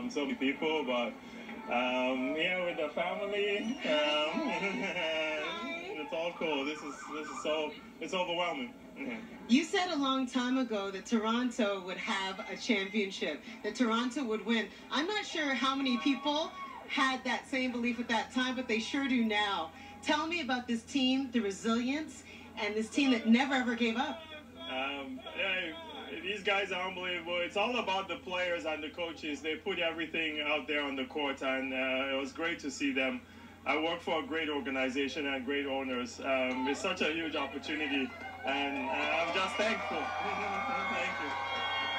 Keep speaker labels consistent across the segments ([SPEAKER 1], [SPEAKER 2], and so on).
[SPEAKER 1] so many people, but yeah, with the family, it's all cool. This is so, it's overwhelming.
[SPEAKER 2] You said a long time ago that Toronto would have a championship, that Toronto would win. I'm not sure how many people had that same belief at that time, but they sure do now. Tell me about this team, the resilience, and this team that never ever gave up.
[SPEAKER 1] Yeah, these guys are unbelievable. It's all about the players and the coaches. They put everything out there on the court, and it was great to see them. I work for a great organization and great owners. It's such a huge opportunity, and I'm just thankful. Thank you.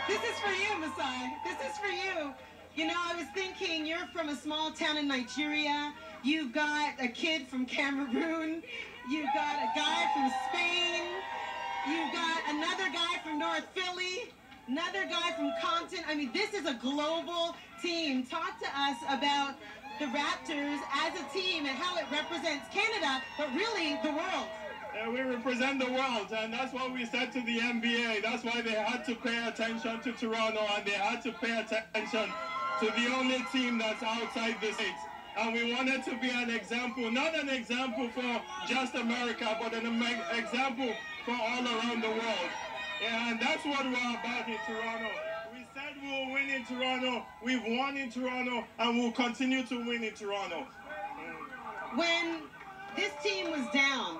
[SPEAKER 2] This is for you, Masai. This is for you. You know, I was thinking, you're from a small town in Nigeria. You've got a kid from Cameroon. You've got a guy from Spain. You've got another guy from North Philly. Another guy from Compton. I mean, this is a global team. Talk to us about the Raptors as a team and how it represents Canada, but really the world.
[SPEAKER 1] We represent the world, and that's what we said to the NBA. That's why they had to pay attention to Toronto, and they had to pay attention to the only team that's outside the States. And we wanted to be an example, not an example for just America, but an example for all around the world. And that's what we're about in Toronto. We said we'll win in Toronto, we've won in Toronto, and we'll continue to win in Toronto.
[SPEAKER 2] When this team was down,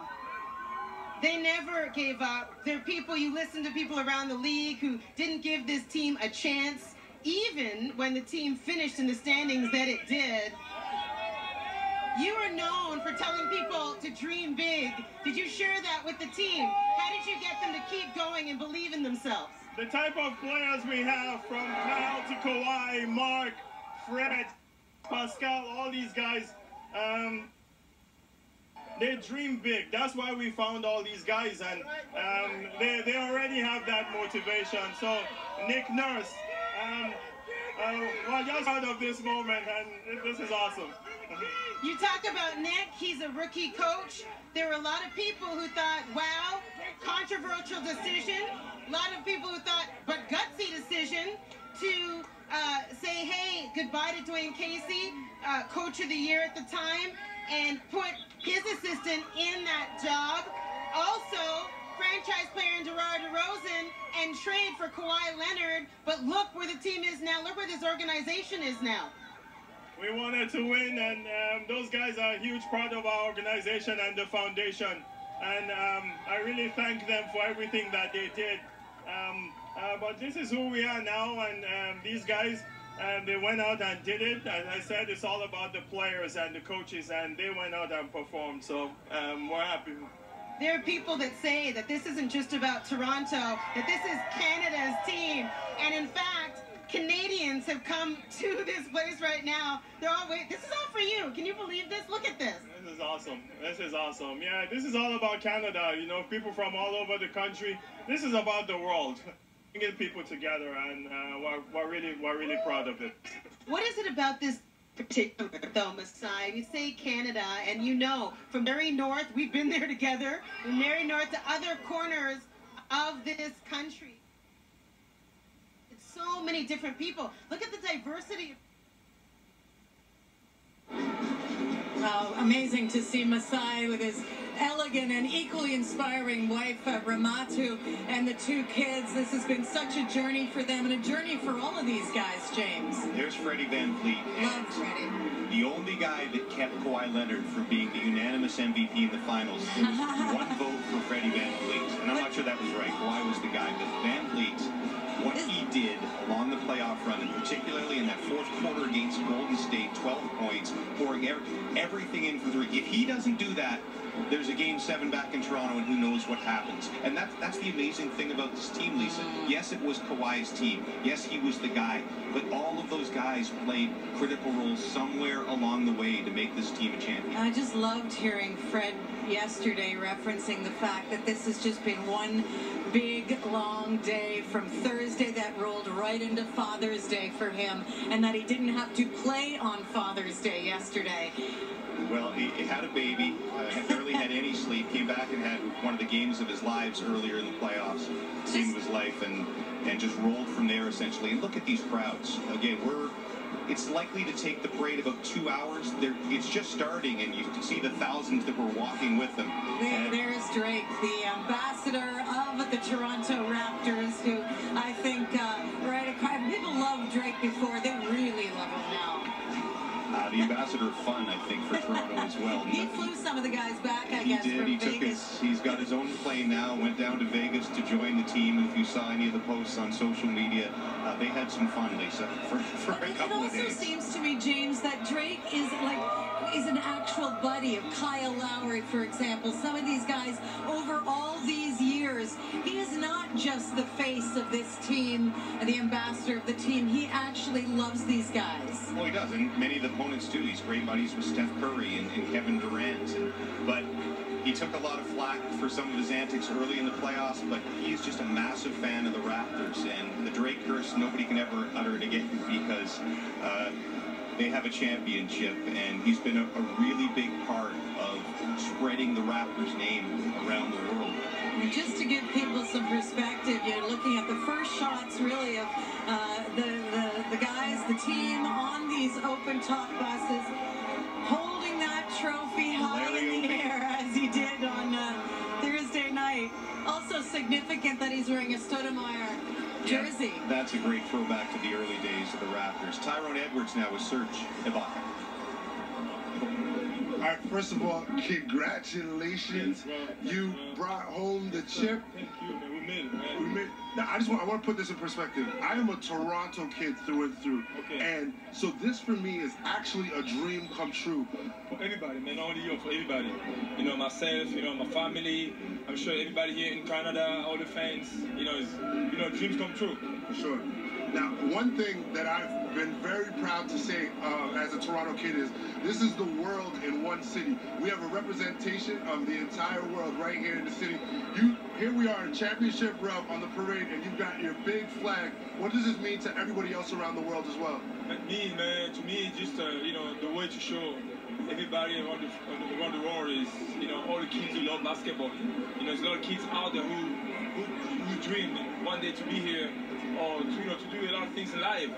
[SPEAKER 2] they never gave up. There are people, you listen to people around the league who didn't give this team a chance, even when the team finished in the standings that it did. You are known for telling people to dream big. Did you share that with the team? How did you get them to keep going and believe in themselves?
[SPEAKER 1] The type of players we have, from Kyle to Kawhi, Mark, Fred, Pascal, all these guys, they dream big. That's why we found all these guys, and they already have that motivation. So Nick Nurse, well, just out of this moment, and this is awesome.
[SPEAKER 2] You talk about Nick, he's a rookie coach. There were a lot of people who thought, wow, controversial decision. A lot of people who thought, but gutsy decision to say, hey, goodbye to Dwayne Casey, coach of the year at the time, and put his assistant in that job. Also, franchise player in DeMar DeRozan, and trade for Kawhi Leonard. But look where the team is now. Look where this organization is now.
[SPEAKER 1] We wanted to win, and those guys are a huge part of our organization and the foundation. And I really thank them for everything that they did. But this is who we are now, and these guys, they went out and did it. As I said, it's all about the players and the coaches, and they went out and performed. So we're happy.
[SPEAKER 2] There are people that say that this isn't just about Toronto, that this is Canada's team. And in fact, Canadians have come to this place right now. They're all waiting. This is all for you. Can you believe this? Look at this.
[SPEAKER 1] This is awesome. This is awesome. Yeah, this is all about Canada. You know, people from all over the country. This is about the world. Bringing people together, and we're really proud of it.
[SPEAKER 2] What is it about this particular, though, Masai? You say Canada, and you know, from very north, we've been there together, from very north to other corners of this country. So many different people. Look at the diversity.
[SPEAKER 3] Oh, amazing to see Masai with his elegant and equally inspiring wife, Ramatu, and the two kids. This has been such a journey for them, and a journey for all of these guys, James.
[SPEAKER 4] There's Freddie VanVleet.
[SPEAKER 3] Love Freddie.
[SPEAKER 4] The only guy that kept Kawhi Leonard from being the unanimous MVP in the finals. There was one vote for Freddie VanVleet, and I'm not sure that was right. Kawhi was the guy, but VanVleet, what he did along the playoff run, and particularly in that fourth quarter against Golden State, 12 points, pouring everything in for three. If he doesn't do that, there's a Game 7 back in Toronto, and who knows what happens. And that's the amazing thing about this team, Lisa. Yes, it was Kawhi's team. Yes, he was the guy. But all of those guys played critical roles somewhere along the way to make this team a champion.
[SPEAKER 3] I just loved hearing Fred yesterday referencing the fact that this has just been one big, long day from Thursday that rolled right into Father's Day for him, and that he didn't have to play on Father's Day yesterday.
[SPEAKER 4] Well, he had a baby, barely had any sleep, came back and had one of the games of his lives earlier in the playoffs, game of his life, and just rolled from there, essentially. And look at these crowds. Again, it's likely to take the parade about 2 hours. It's just starting, and you can see the thousands that were walking with them.
[SPEAKER 3] There's Drake, the ambassador of the Toronto Raptors, who I think, people loved Drake before. They really love him now.
[SPEAKER 4] The ambassador of fun, I think, for Toronto as well.
[SPEAKER 3] He flew some of the guys back, I guess, from Vegas.
[SPEAKER 4] He's got his own plane now, went down to Vegas to join the team. And if you saw any of the posts on social media, they had some fun, Lisa, for a couple of days.
[SPEAKER 3] It also seems to me, James, that Drake is an actual buddy of Kyle Lowry, for example. Some of these guys, over all these years, he is not just the face of this team, the ambassador of the team. He actually loves these guys.
[SPEAKER 4] Well, he does, and many of the opponents too. He's great buddies with Steph Curry and Kevin Durant. But he took a lot of flack for some of his antics early in the playoffs, but he's just a massive fan of the Raptors. And the Drake curse, nobody can ever utter it again because they have a championship, and he's been a really big part of spreading the Raptors name around the world.
[SPEAKER 3] Just to give people some perspective, you're looking at the first shots, really, of the guys, the team on these open-top buses, holding that trophy high in the air as he did on Thursday night. Also significant that he's wearing a Stoudemire jersey.
[SPEAKER 4] Yeah, that's a great throwback to the early days of the Raptors. Tyrone Edwards now with Serge Ibaka.
[SPEAKER 5] All right, first of all, congratulations. You brought home the chip.
[SPEAKER 1] Thank you, man. We made it, man.
[SPEAKER 5] Now, I want to put this in perspective. I am a Toronto kid through and through.
[SPEAKER 1] Okay.
[SPEAKER 5] And so this for me is actually a dream come true.
[SPEAKER 1] For everybody, man. Not only you, for everybody. You know, myself, you know, my family. I'm sure everybody here in Canada, all the fans, dreams come true.
[SPEAKER 5] For sure. Now, one thing that I've been very proud to say as a Toronto kid is this is the world in one city. We have a representation of the entire world right here in the city. Here we are, championship rep on the parade, and you've got your big flag. What does this mean to everybody else around the world as well?
[SPEAKER 1] To me, it's just, the way to show everybody around the world is, all the kids who love basketball. There's a lot of kids out there who dream one day to be here or to do a lot of things in life.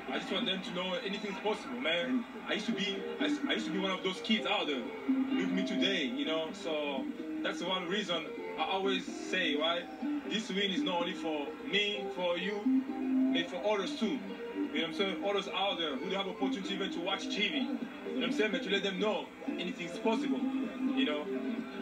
[SPEAKER 1] I just want them to know anything's possible, man. I used to be one of those kids out there. Look at me today, So that's the one reason I always say, right? This win is not only for me, for you, but for others too. You know what I'm saying? Others out there who have opportunity even to watch TV. You know what I'm saying? But to let them know anything's possible.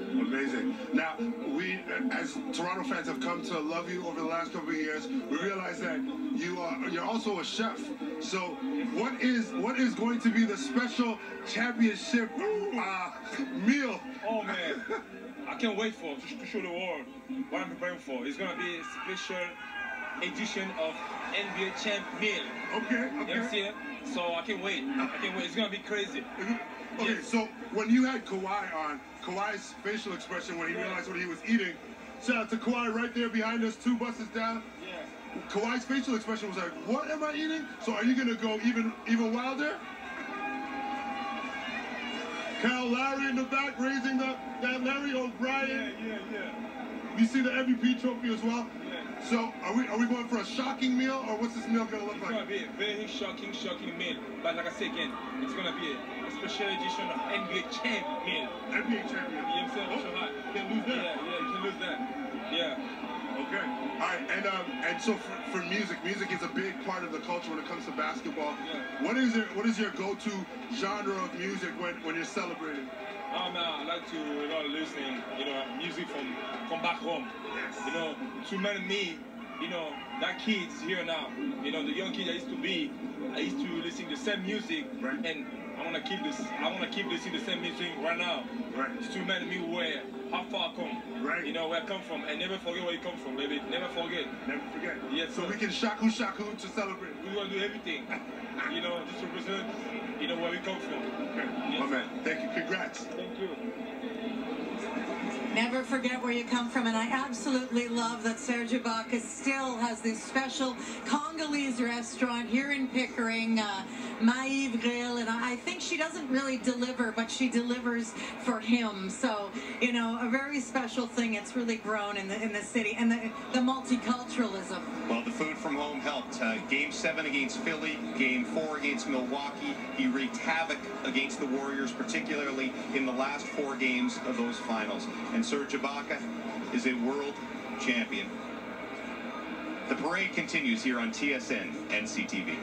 [SPEAKER 5] Amazing. Now, we, as Toronto fans, have come to love you over the last couple of years. We realize that you're also a chef. So, what is going to be the special championship meal?
[SPEAKER 1] Oh man, I can't wait to show the world what I'm preparing for. It's gonna be a special edition of NBA Champ meal.
[SPEAKER 5] Okay.
[SPEAKER 1] You know what I'm saying? So I can't wait. It's gonna be crazy.
[SPEAKER 5] Okay,
[SPEAKER 1] yes.
[SPEAKER 5] So when you had Kawhi on, Kawhi's facial expression when he realized what he was eating, shout out to Kawhi right there behind us, 2 buses down.
[SPEAKER 1] Yeah.
[SPEAKER 5] Kawhi's facial expression was like, what am I eating? So are you going to go even wilder? Kyle Lowry in the back raising that Larry O'Brien.
[SPEAKER 1] Yeah.
[SPEAKER 5] You see the MVP trophy as well?
[SPEAKER 1] Yeah.
[SPEAKER 5] So are we going for a shocking meal, or what's this meal going to look like?
[SPEAKER 1] It's going to be a very shocking meal. But like I said again, it's going to be a special edition of NBA Champ meal.
[SPEAKER 5] NBA Champ meal.
[SPEAKER 1] You know what I'm saying?
[SPEAKER 5] Oh, can't lose that.
[SPEAKER 1] Yeah, you can lose that. Yeah.
[SPEAKER 5] Okay. All right, and so for music is a big part of the culture when it comes to basketball.
[SPEAKER 1] Yeah.
[SPEAKER 5] What is your go-to genre of music when you're celebrating?
[SPEAKER 1] Man, I like to listen, music from back home.
[SPEAKER 5] Yes.
[SPEAKER 1] To me, that kids here now, the young kid I used to be, I used to listen to the same music,
[SPEAKER 5] right.
[SPEAKER 1] And I want to keep listening to the same music right now.
[SPEAKER 5] Right.
[SPEAKER 1] It's to remind me how far I come.
[SPEAKER 5] Right.
[SPEAKER 1] Where I come from, and never forget where you come from, baby. Never forget.
[SPEAKER 5] Never forget.
[SPEAKER 1] Yes.
[SPEAKER 5] So we can shaku to celebrate.
[SPEAKER 1] We want to do everything. Just to represent, where we come from.
[SPEAKER 5] Okay.
[SPEAKER 1] Yes.
[SPEAKER 5] My man. Thank you. Congrats.
[SPEAKER 1] Thank you.
[SPEAKER 3] Never never forget where you come from, and I absolutely love that Serge Ibaka still has this special Congolese restaurant here in Pickering, Maïve Grill, and I think she doesn't really deliver, but she delivers for him. So, you know, a very special thing. It's really grown in the city, and the multiculturalism.
[SPEAKER 4] Well, the food from home helped. Game 7 against Philly, Game 4 against Milwaukee. He wreaked havoc against the Warriors, particularly in the last 4 games of those finals. And Serge Ibaka is a world champion. The parade continues here on TSN NCTV.